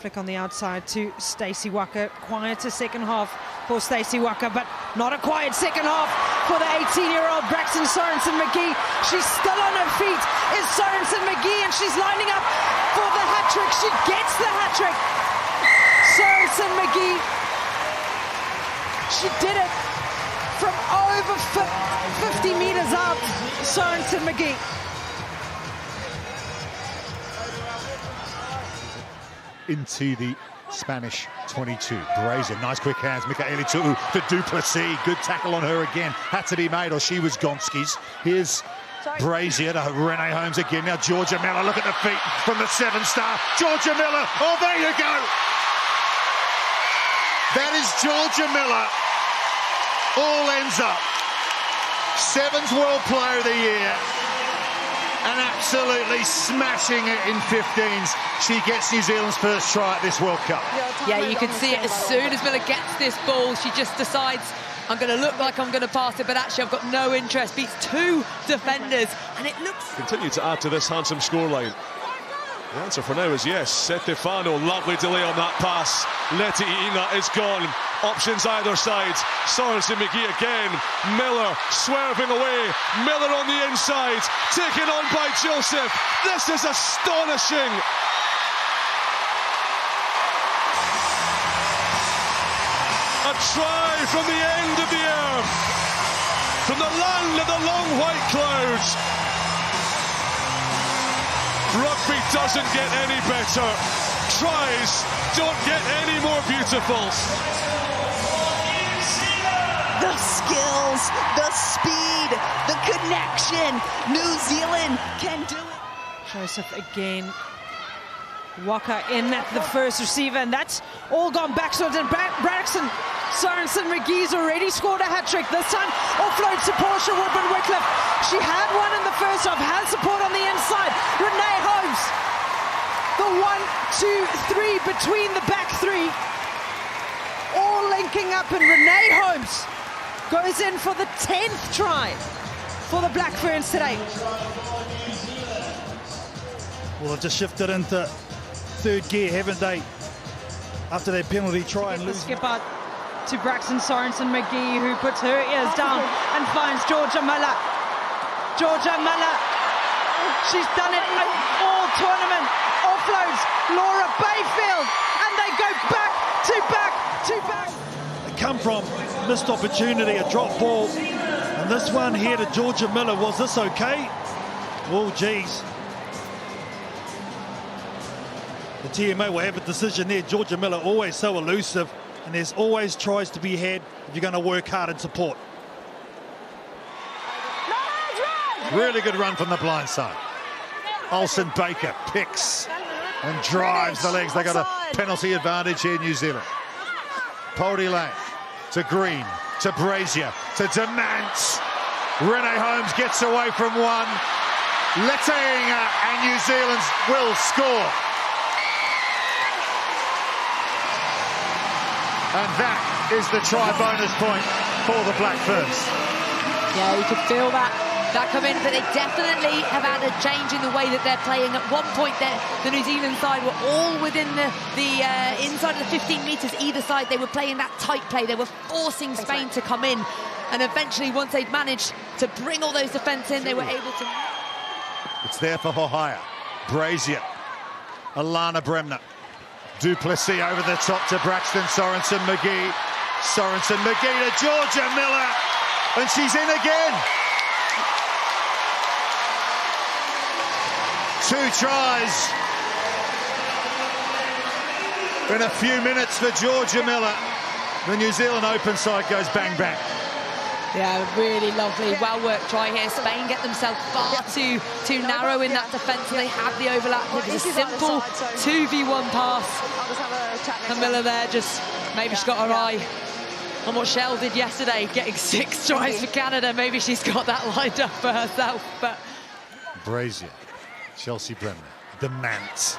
Flick on the outside to Stacy Walker. Quieter second half for Stacy Walker, but not a quiet second half for the 18-year-old Braxton Sorensen-McGee. She's still on her feet, is Sorensen-McGee, and she's lining up for the hat-trick. She gets the hat-trick. Sorensen-McGee, she did it from over 50 meters out. Sorensen-McGee. Into the Spanish 22. Brazier, nice quick hands. Michaeli to Duplessis. Good tackle on her again. Had to be made or she was Gonski's. Here's Brazier to Renee Holmes again. Now Jorja Miller, look at the feet from the 7-star. Jorja Miller, oh there you go. That is Jorja Miller. All ends up. 7th World Player of the Year. And absolutely smashing it in 15s. She gets New Zealand's first try at this World Cup. Yeah, you can see it as soon as Miller gets this ball, she just decides, I'm going to look like I'm going to pass it, but actually I've got no interest. Beats 2 defenders, and it looks... Continue to add to this handsome scoreline. The answer for now is yes. Stefano, lovely delay on that pass. Leti Ina is gone. Options either side. Sorensen-McGee again. Miller swerving away. Miller on the inside. Taken on by Joseph. This is astonishing. A try from the end of the earth. From the land of the long white clouds. Rugby doesn't get any better. Tries don't get any more beautiful. The skills, the speed, the connection. New Zealand can do it. Joseph again. Walker in at the first receiver, and that's all gone back. So Braxton Sorensen-McGee's already scored a hat-trick. This time offload to Portia Woodman-Wickliffe. She had one in the first half, has support on the inside. Renee Holmes, the 1, 2, 3 between the back three, all linking up, and Renee Holmes goes in for the 10th try for the Black Ferns today. Well, they've just shifted into third gear, haven't they? After their penalty try and lose. Skip out to Braxton Sorensen-McGee, who puts her ears down and finds Jorja Miller. Jorja Miller, she's done it all tournament. Offloads Laura Bayfield, and they go back to back to back. They come from missed opportunity, a drop ball, and this one here to Jorja Miller. Was this okay? Oh, geez. The TMA will have a decision there. Jorja Miller always so elusive, and there's always tries to be had if you're going to work hard and support. Really good run from the blind side. Olsen Baker picks and drives the legs. They got a penalty advantage here, New Zealand. Poldy Lang to Green, to Brazier, to Demant. Renee Holmes gets away from one. Letinga, and New Zealand will score. And that is the try bonus point for the Black Ferns. Yeah, you could feel that come in, but they definitely have had a change in the way that they're playing. At one point, the New Zealand side were all within the inside of the 15 metres either side. They were playing that tight play. They were forcing Spain to come in, and eventually, once they'd managed to bring all those defence in, they were able to... It's there for Hohaya. Brazier, Alana Bremner. Duplessis over the top to Braxton Sorensen-McGee. Sorensen-McGee to Jorja Miller, and she's in again. 2 tries in a few minutes for Jorja Miller. The New Zealand open side goes bang bang. Yeah, really lovely, well-worked try here. Spain get themselves far too narrow in that defence, and they have the overlap. It was a simple 2v1 pass. And Miller there, just maybe she's got her eye on what Shell did yesterday, getting 6 tries for Canada. Maybe she's got that lined up for herself. But Brazier, Chelsea Bremner, Demant.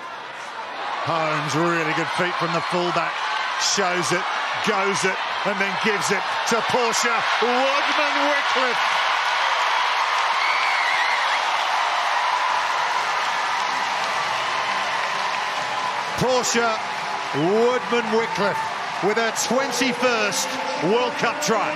Holmes, really good feet from the fullback. Shows it, goes it, and then gives it to Portia Woodman-Wickliffe. Portia Woodman-Wickliffe with her 21st World Cup try.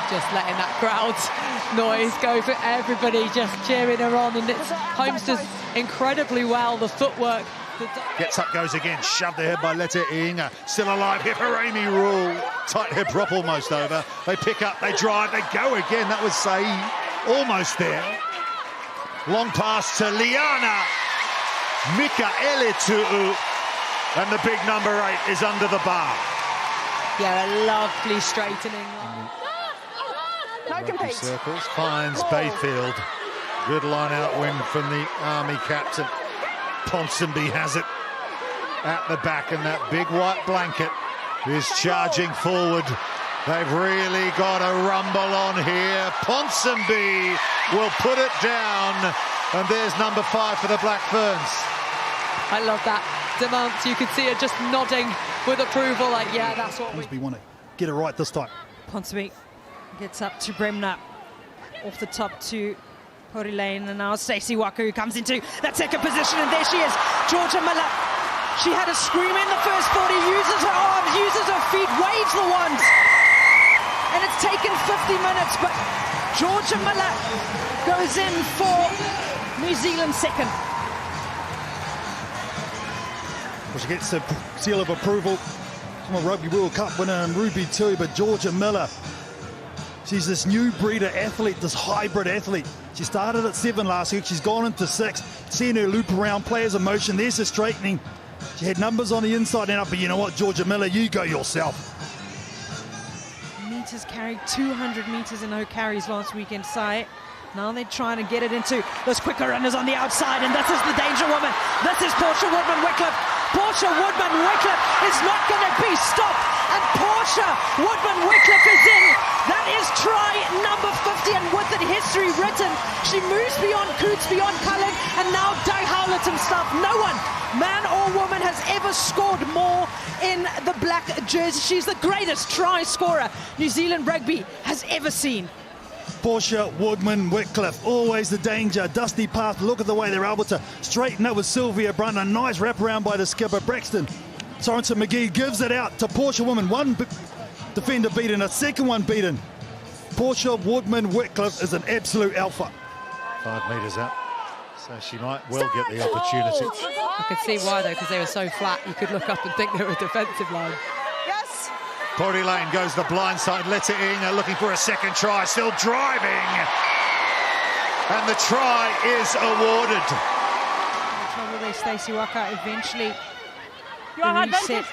Just letting that crowd's noise go for everybody, just cheering her on. And Holmes does incredibly well, the footwork. Gets up, goes again, shoved ahead by Letta Inga. Still alive, hip Harami rule. Tight hip prop almost over. They pick up, they drive, they go again. That was Saeed, almost there. Long pass to Liana Mikaeletu'u. And the big number 8 is under the bar. Yeah, a lovely straightening line. Rugby circles, finds Bayfield. Good line-out win from the Army captain. Ponsonby has it at the back, and that big white blanket is charging forward. They've really got a rumble on here. Ponsonby will put it down, and there's number 5 for the Black Ferns. I love that. Demant, you could see her just nodding with approval, like, yeah, that's what we want to get it right this time. Ponsonby gets up to Bremner, off the top to Portia Lane, and now Stacy Walker, who comes into that second position, and there she is, Jorja Miller. She had a screamer in the first 40, uses her arms, uses her feet, waves the wands, and it's taken 50 minutes, but Jorja Miller goes in for New Zealand's second. Well, she gets the seal of approval from a Rugby World Cup winner in Ruby too, but Jorja Miller, she's this new breeder athlete, this hybrid athlete. She started at 7 last week, she's gone into 6. Seeing her loop around, players in motion, there's the straightening. She had numbers on the inside and out, but you know what, Jorja Miller, you go yourself. Meters carried 200 meters in her carries last week inside. Now they're trying to get it into those quicker runners on the outside, and this is the danger woman. This is Portia Woodman-Wickliffe. Portia Woodman-Wickliffe is not going to be stopped, and Portia Woodman-Wickliffe is in. That is try number 50, and with it history written. She moves beyond Coots, beyond Cullen, and now Doug Howlett himself. No one, man or woman, has ever scored more in the black jersey. She's the greatest try scorer New Zealand rugby has ever seen. Portia Woodman-Wickliffe, always the danger. Dusty path, look at the way they're able to straighten up with Sylvia Brunt. A nice wraparound by the skipper, Braxton Sorensen-McGee gives it out to Portia Woodman. One defender beaten, a second one beaten. Portia Woodman-Wickliffe is an absolute alpha. 5 metres out, so she might well get the opportunity. I could see why though, because they were so flat, you could look up and think they were a defensive line. Portia Lane goes the blind side, Letta Inga looking for a second try, still driving. And the try is awarded. Trouble there, Stacy Walker eventually reset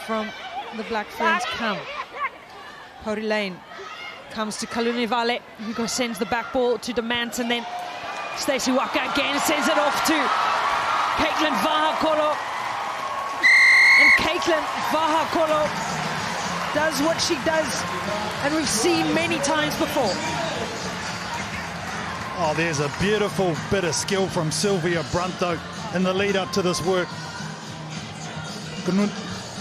from the Black Ferns come. Portia Lane comes to Kalunivale, who sends the back ball to Demant, and then Stacy Walker again sends it off to Caitlin Vahakolo. And Caitlin Vahakolo does what she does, and we've seen many times before. Oh, there's a beautiful bit of skill from Sylvia Brunt though in the lead up to this work.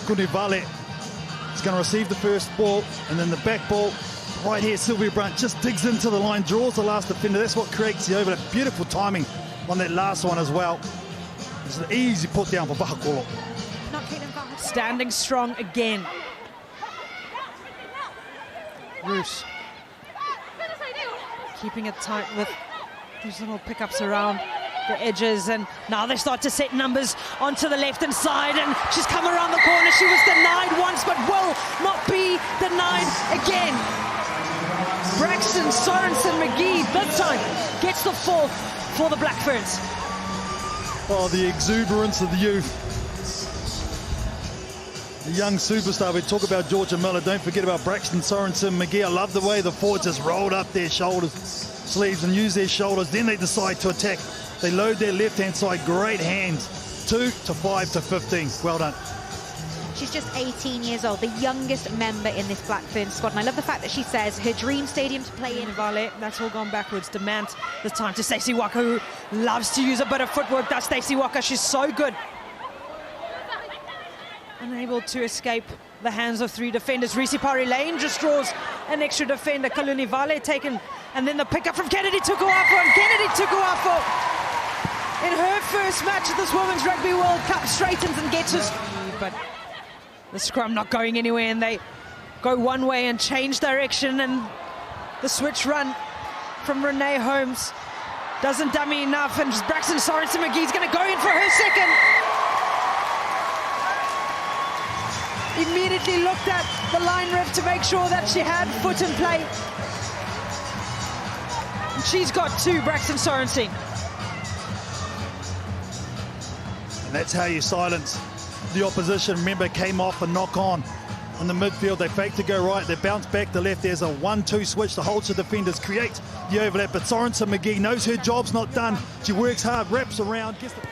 Kunivale is going to receive the first ball, and then the back ball right here. Sylvia Brunt just digs into the line, draws the last defender. That's what creates the overlap. Beautiful timing on that last one as well. It's an easy put down for Vahakolo. Standing strong again. Roos keeping it tight with these little pickups around the edges, and now they start to set numbers onto the left-hand side, and she's come around the corner. She was denied once, but will not be denied again. Braxton Sorensen-McGee this time gets the 4th for the Black Ferns. Oh, the exuberance of the youth. The young superstar. We talk about Jorja Miller, don't forget about Braxton Sorensen-McGee. I love the way the forwards just rolled up their shoulders, sleeves, and use their shoulders. Then they decide to attack. They load their left-hand side. Great hands. 2 to 5 to 15. Well done. She's just 18 years old, the youngest member in this Black Ferns squad. And I love the fact that she says her dream stadium to play in. Vale, that's all gone backwards. Demant this time to Stacy Walker, who loves to use a bit of footwork. That's Stacy Walker. She's so good. Unable to escape the hands of 3 defenders. Portia Lane just draws an extra defender. Kalunivale taken, and then the pickup from Kennedy Tukuafo, and Kennedy Tukuafo in her first match at this Women's Rugby World Cup, straightens and gets us. But the scrum not going anywhere, and they go one way and change direction, and the switch run from Renee Holmes doesn't dummy enough, and Braxton Sorensen-McGee's going to go in for her second. Immediately looked at the line ref to make sure that she had foot in play. And she's got two, Braxton Sorensen. And that's how you silence the opposition. Remember, came off a knock on in the midfield. They fake to go right, they bounce back to left. There's a 1-2 switch. The Holster defenders create the overlap, but Sorensen-McGee knows her job's not done. She works hard, wraps around, gets the...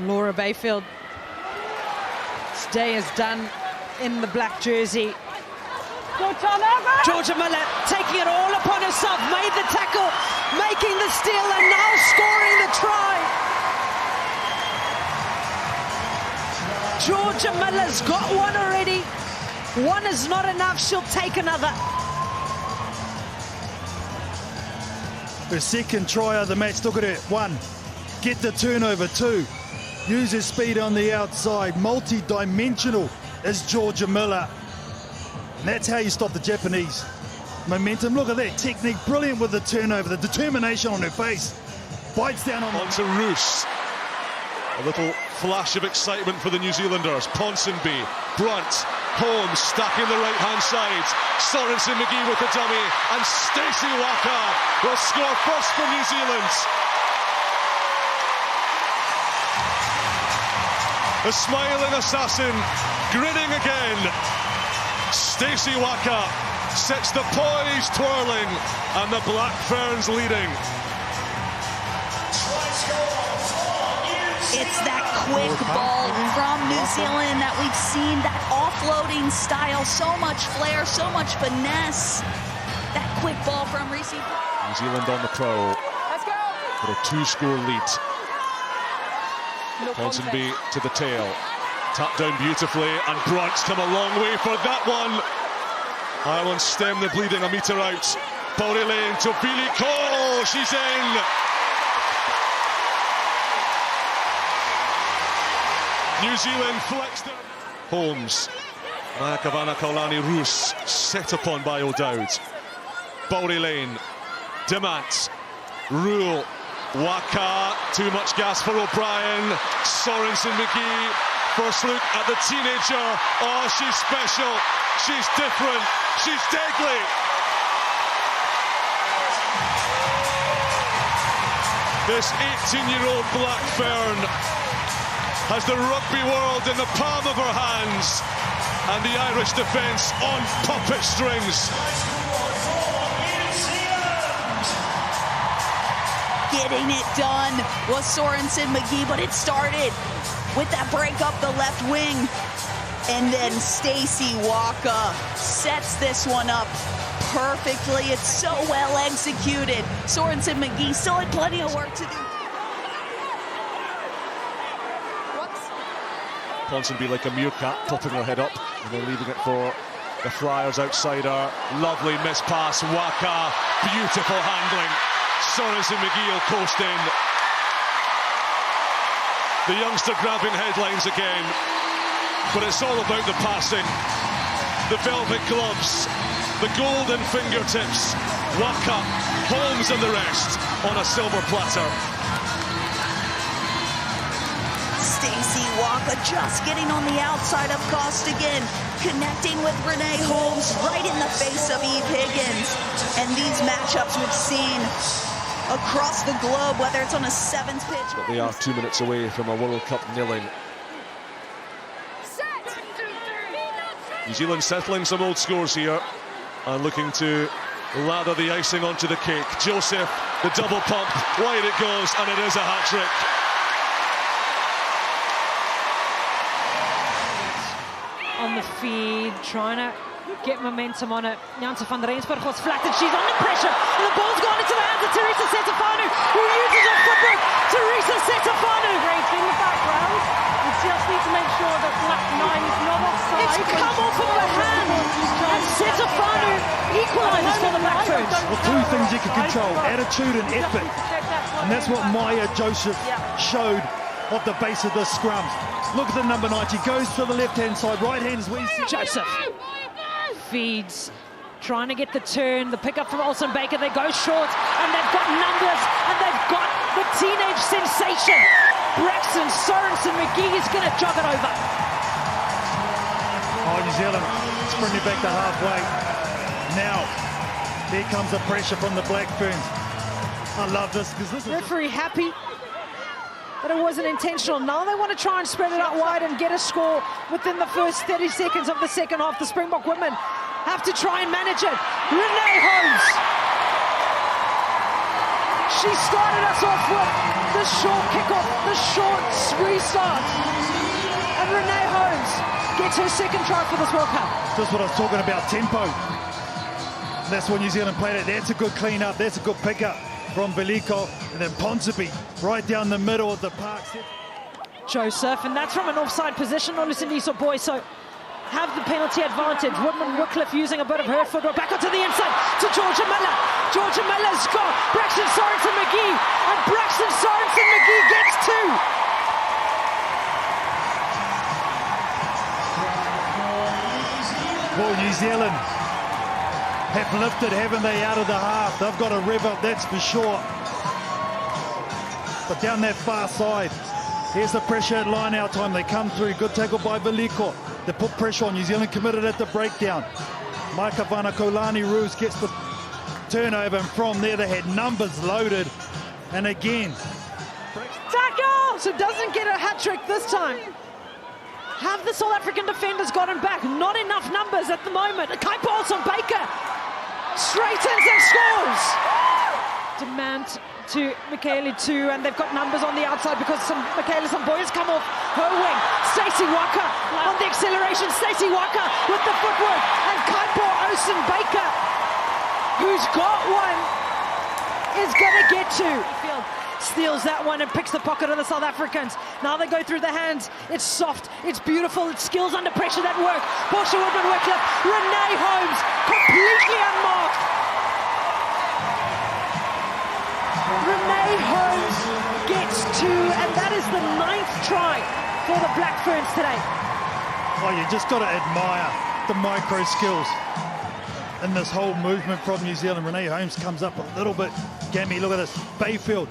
Laura Bayfield. Day is done in the black jersey. Jorja Miller taking it all upon herself, made the tackle, making the steal, and now scoring the try. Jorja Miller's got one already. One is not enough, she'll take another. Her second try of the match. Look at her. 1, get the turnover. 2, use his speed on the outside. Multi-dimensional is Jorja Miller. And that's how you stop the Japanese momentum. Look at that technique. Brilliant with the turnover. The determination on her face. Bites down on to Roos. A little flash of excitement for the New Zealanders. Ponsonby, Brunt, Holmes stacking the right-hand side. Sorensen-McGee with the dummy. And Stacy Walker will score first for New Zealand. A smiling assassin, grinning again. Stacy Walker sets the poise twirling, and the Black Ferns leading. It's that quick ball from New Zealand that we've seen, that offloading style, so much flair, so much finesse. That quick ball from Reese. New Zealand on the prowl. Let's go. For a 2-score lead. Ponsonby to the tail, tapped down beautifully, and Brunt's come a long way for that one. Ireland stem the bleeding a metre out. Portia Lane to Billy Cole, she's in. New Zealand flexed it. Holmes, Mayakavana Kaulani Roos, set upon by O'Dowd. Portia Lane, Demant, Rule. Waka, too much gas for O'Brien. Sorensen-McGee, first look at the teenager. Oh, she's special, she's different, she's deadly. This 18-year-old Black Fern has the rugby world in the palm of her hands, and the Irish defence on puppet strings. Getting it done was Sorensen-McGee, but it started with that break up the left wing. And then Stacy Walker sets this one up perfectly. It's so well executed. Sorensen-McGee still had plenty of work to do. Ponsonby like a meerkat, popping her head up, and then leaving it for the Friars outside her. Lovely miss pass, Waka, beautiful handling. Sorensen-McGee will coast in. The youngster grabbing headlines again, but it's all about the passing. The velvet gloves, the golden fingertips. Waka, Holmes and the rest on a silver platter. Stacy Walker just getting on the outside of Costigan, connecting with Renee Holmes right in the face of Eve Higgins. And these matchups we've seen across the globe, whether it's on a sevens pitch. But they are 2 minutes away from a World Cup nilling. New Zealand settling some old scores here and looking to lather the icing onto the cake. Joseph, the double pump, wide it goes, and it is a hat-trick. On the feed, trying to get momentum on it. Janse van der Rensburg was flattened. She's under pressure. And the ball's gone into the hands of Teresa Setefanu, who uses her footwork. Teresa Setefanu. Great in the background. We just need to make sure that Black 9 is not offside. It's come off of her hand. And Setefanu equalises for the Black Ferns. Well, two things you can control, attitude and effort. And that's what Maya Joseph showed at the base of the scrums. Look at the number 9. She goes to the left-hand side. Right hand is where you see Joseph feeds, trying to get the turn, the pickup from Olsen Baker. They go short, and they've got numbers, and they've got the teenage sensation. Braxton Sorensen-McGee is going to jog it over. Oh, New Zealand sprinting back to halfway. Now, here comes the pressure from the Black Ferns. I love this because this is... Referee happy that it wasn't intentional. Now they want to try and spread it out wide and get a score within the first 30 seconds of the second half. The Springbok women have to try and manage it. Renee Holmes. She started us off with the short kickoff, the short restart. And Renee Holmes gets her second try for this World Cup. That's what I was talking about, tempo. That's what New Zealand played it. That's a good clean up. That's a good pickup from Veliko. And then Ponsonby right down the middle of the park. Joseph, and that's from an offside position. Olusindiso boy, so have the penalty advantage. Woodman-Wickliffe using a bit of her footwork. Back onto the inside to Jorja Miller. Jorja Miller's got Braxton Sorensen-McGee. And Braxton Sorensen-McGee gets two. Well, New Zealand have lifted, haven't they, out of the half. They've got a rev up, that's for sure. But down that far side, here's the pressure at line-out time. They come through. Good tackle by Veliko. They put pressure on. New Zealand committed at the breakdown. Maika Vanakolani-Roos gets the turnover, and from there they had numbers loaded. And again, tackle! So doesn't get a hat-trick this time. Have the South African defenders gotten back? Not enough numbers at the moment. Kai Olsen Baker straightens and scores. Demand to Michaela too, and they've got numbers on the outside because Michaela Samboya's come off her wing. Stacy Walker on the acceleration. Stacy Walker with the footwork, and Kai Olsen Baker, who's got one, is going to get two. Steals that one and picks the pocket of the South Africans. Now they go through the hands. It's soft, it's beautiful, it's skills under pressure that work. Portia Woodman-Wickliffe, Renee Holmes, completely unmarked. Renee Holmes gets two, and that is the 9th try for the Black Ferns today. oh, you just got to admire the micro skills in this whole movement from New Zealand. Renee Holmes comes up a little bit. Gammy, look at this. Bayfield,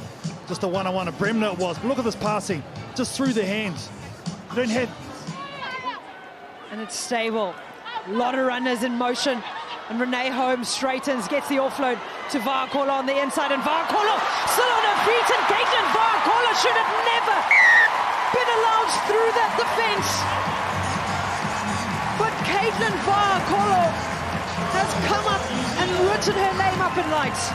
just a one-on-one. A Bremner it was. But look at this passing, just through the hands. You don't have... And it's stable. A lot of runners in motion. And Renee Holmes straightens, gets the offload to Vaakolo on the inside. And Vaakolo still on her feet. And Caitlin Vaakolo should have never been allowed through that defense. But Caitlin Vaakolo has come up and written her name up in lights.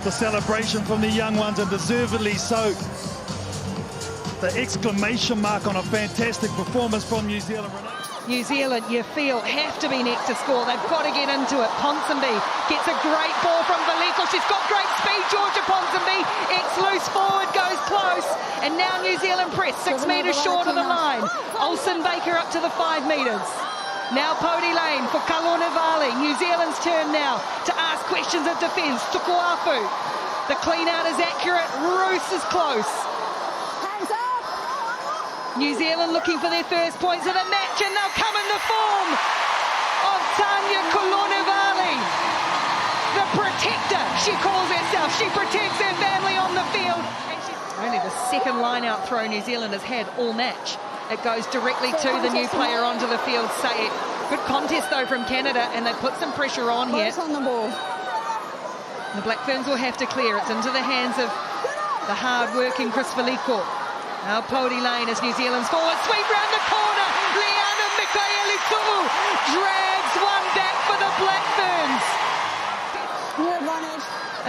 The celebration from the young ones, and deservedly so. The exclamation mark on a fantastic performance from New Zealand. New Zealand, you feel, have to be next to score. They've got to get into it. Ponsonby gets a great ball from Veliko. She's got great speed, Jorja Ponsonby. It's loose forward, goes close. And now New Zealand press 6 metres short of the line. Olsen Baker up to the 5 metres. Now Pody Lane for Kalornivali. New Zealand's turn now to ask questions of defence. Tukuafu. The clean out is accurate. Roos is close. New Zealand looking for their first points of the match, and they'll come in the form of Tanya Kalornivali. The protector, she calls herself. She protects her family on the field. And she's only the second line-out throw New Zealand has had all match. It goes directly to the new player onto the field. Say it. Good contest though from Canada, and they put some pressure on here. The Black Ferns will have to clear. It's into the hands of the hard-working Chris Veliko. Now Pody Lane as New Zealand's forward sweep round the corner. Liana Mikaeli-Tu'u drags one back for the Black Ferns.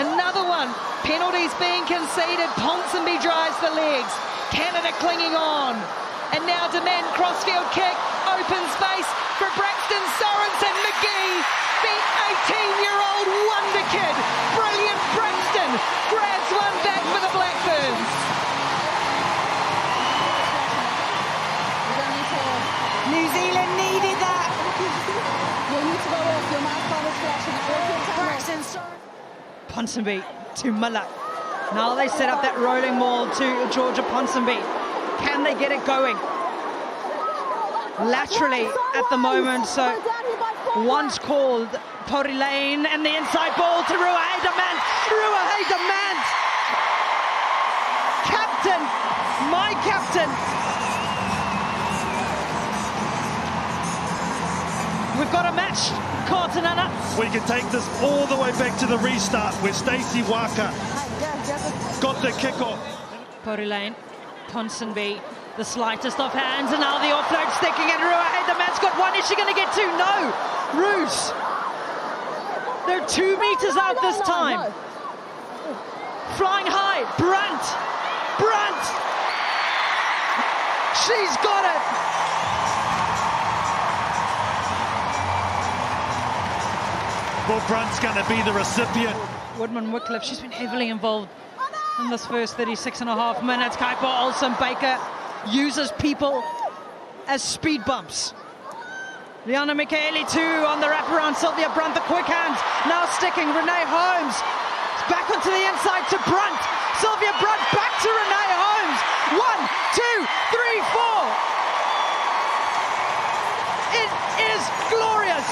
Another one. Penalties being conceded. Ponsonby drives the legs. Canada clinging on. And now demand crossfield kick. Open space for Braxton Sorensen-McGee. The 18-year-old wonder kid. Brilliant Braxton grabs one back for the Black Ferns. New Zealand needed that. You need to go off. Your mouth is flashing. Ponsonby to Miller. Now they set up that rolling maul to Jorja Ponsonby. Can they get it going? Laterally at the moment, so once called, Pori Lane and the inside ball to Ruahei Demand. Ruahei Demand! Captain, my captain. We've got a match, Cartanana. We can take this all the way back to the restart where Stacy Walker got the kick-off. Pori Lane, Ponsonby, the slightest of hands, and now the offload sticking, and Ruahei Demand's got one. Is she going to get two? No! Roos! They're 2 meters out this time. Flying high, Brunt! Brunt! She's got it! Well, Brunt's going to be the recipient. Woodman-Wickliffe, she's been heavily involved in this first 36.5 minutes. Kaipo Olsen-Baker uses people as speed bumps. Liana Michaeli too on the wraparound. Sylvia Brunt, the quick hands, now sticking. Renee Holmes, back onto the inside to Brunt. Sylvia Brunt back to Renee Holmes. 1, 2, 3, 4. It is glorious.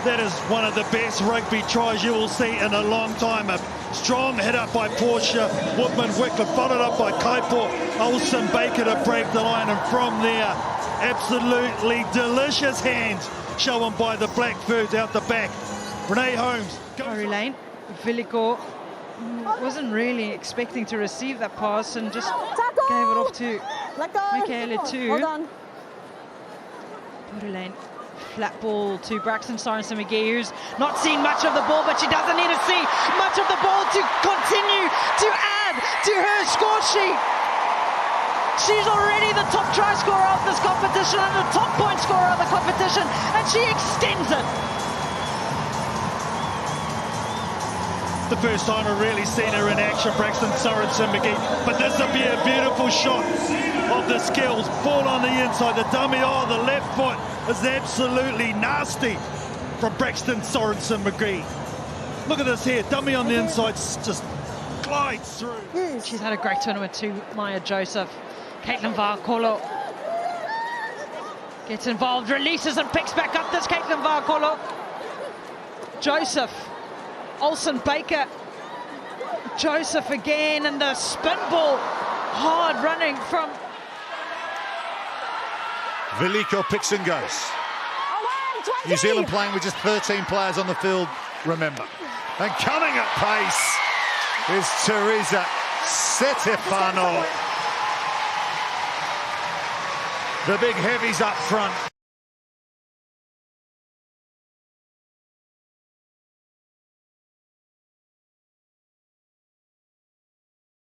That is one of the best rugby tries you will see in a long time. A strong hit up by Portia Woodman-Wickliffe, followed up by Kaipo Olsen-Baker to break the line, and from there, absolutely delicious hands shown by the Black Ferns out the back. Renee Holmes. Pori Lane, Villico wasn't really expecting to receive that pass and just gave it off to Michaela too. Pori Lane. Flat ball to Braxton Sorensen-McGee, who's not seen much of the ball, but she doesn't need to see much of the ball to continue to add to her score sheet. She's already the top try scorer of this competition and the top point scorer of the competition, and she extends it. The first time I've really seen her in action, Braxton Sorensen-McGee. But this will be a beautiful shot of the skills. Ball on the inside, the dummy, oh, the left foot is absolutely nasty from Braxton Sorensen-McGee. Look at this here, dummy on the inside, just glides through. She's had a great tournament too, Maya Joseph. Caitlin Varkolo gets involved, releases and picks back up this Caitlin Varkolo. Joseph. Olsen-Baker, Joseph again, and the spin ball, hard running from... Villico picks and goes. New Zealand playing with just 13 players on the field, remember. And coming at pace is Teresa Setefano. The big heavies up front.